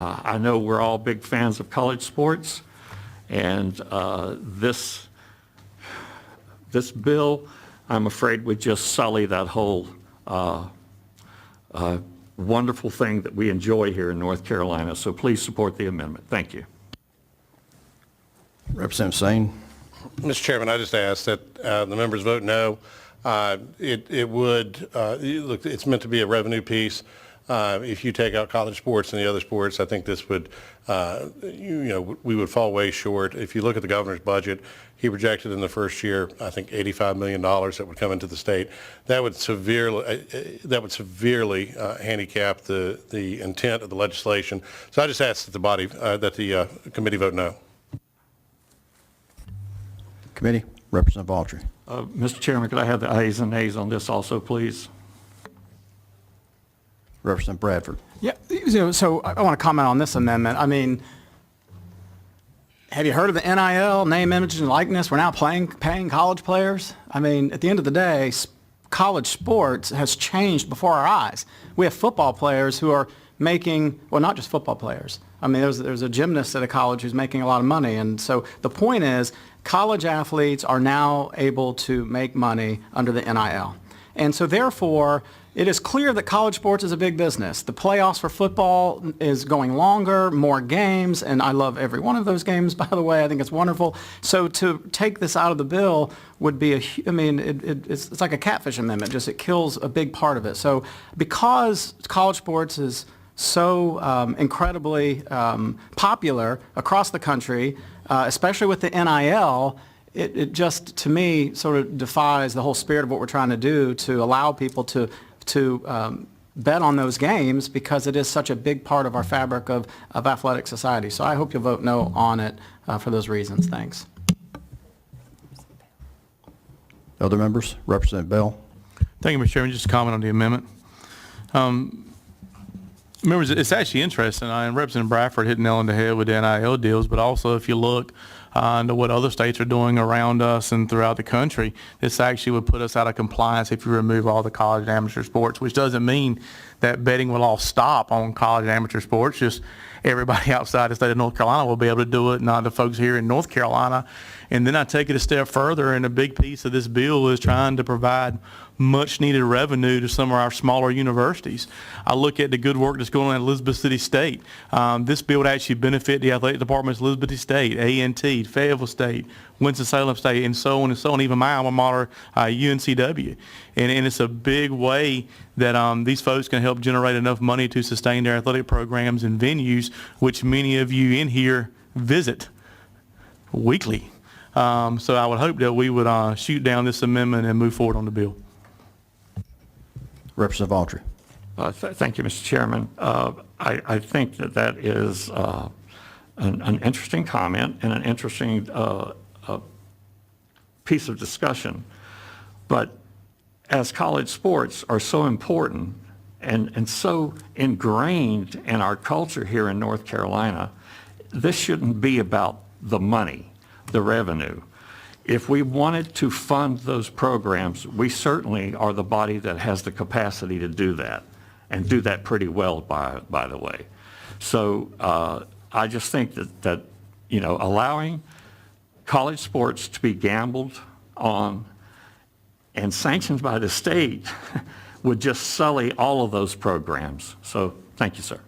I know we're all big fans of college sports, and this bill, I'm afraid, would just sully that whole wonderful thing that we enjoy here in North Carolina. So please support the amendment. Thank you. Representative Sane. Mr. Chairman, I just ask that the members vote no. It would, look, it's meant to be a revenue piece. If you take out college sports and the other sports, I think this would, we would fall way short. If you look at the governor's budget, he projected in the first year, I think $85 million that would come into the state. That would severely handicap the intent of the legislation. So I just ask that the committee vote no. Committee. Representative Autry. Mr. Chairman, could I have the ayes and nays on this also, please? Representative Bradford. Yeah, so I want to comment on this amendment. I mean, have you heard of the NIL, name, image, and likeness? We're now paying college players. I mean, at the end of the day, college sports has changed before our eyes. We have football players who are making, well, not just football players. I mean, there's a gymnast at a college who's making a lot of money. And so the point is, college athletes are now able to make money under the NIL. And so therefore, it is clear that college sports is a big business. The playoffs for football is going longer, more games, and I love every one of those games, by the way. I think it's wonderful. So to take this out of the bill would be it's like a catfish amendment. Just it kills a big part of it. So because college sports is so incredibly popular across the country, especially with the NIL, it just, to me, sort of defies the whole spirit of what we're trying to do to allow people to bet on those games, because it is such a big part of our fabric of athletic society. So I hope you'll vote no on it for those reasons. Thanks. Other members? Representative Bell. Thank you, Mr. Chairman. Just a comment on the amendment. Members, it's actually interesting, and Representative Bradford hit the nail on the head with the NIL deals, but also if you look into what other states are doing around us and throughout the country, this actually would put us out of compliance if you remove all the college and amateur sports, which doesn't mean that betting will all stop on college and amateur sports. Just everybody outside the state of North Carolina will be able to do it, not the folks here in North Carolina. And then I take it a step further, and a big piece of this bill is trying to provide much needed revenue to some of our smaller universities. I look at the good work that's going on at Elizabeth City State. This bill would actually benefit the athletic departments of Elizabeth City State, A&T, Fayetteville State, Winston-Salem State, and so on and so on, even my alma mater, UNCW. And it's a big way that these folks can help generate enough money to sustain their athletic programs and venues, which many of you in here visit weekly. So I would hope that we would shoot down this amendment and move forward on the bill. Representative Autry. Thank you, Mr. Chairman. I think that is an interesting comment and an interesting piece of discussion. But as college sports are so important and so ingrained in our culture here in North Carolina, this shouldn't be about the money, the revenue. If we wanted to fund those programs, we certainly are the body that has the capacity to do that, and do that pretty well, by the way. So I just think that allowing college sports to be gambled on and sanctioned by the state would just sully all of those programs. So thank you, sir.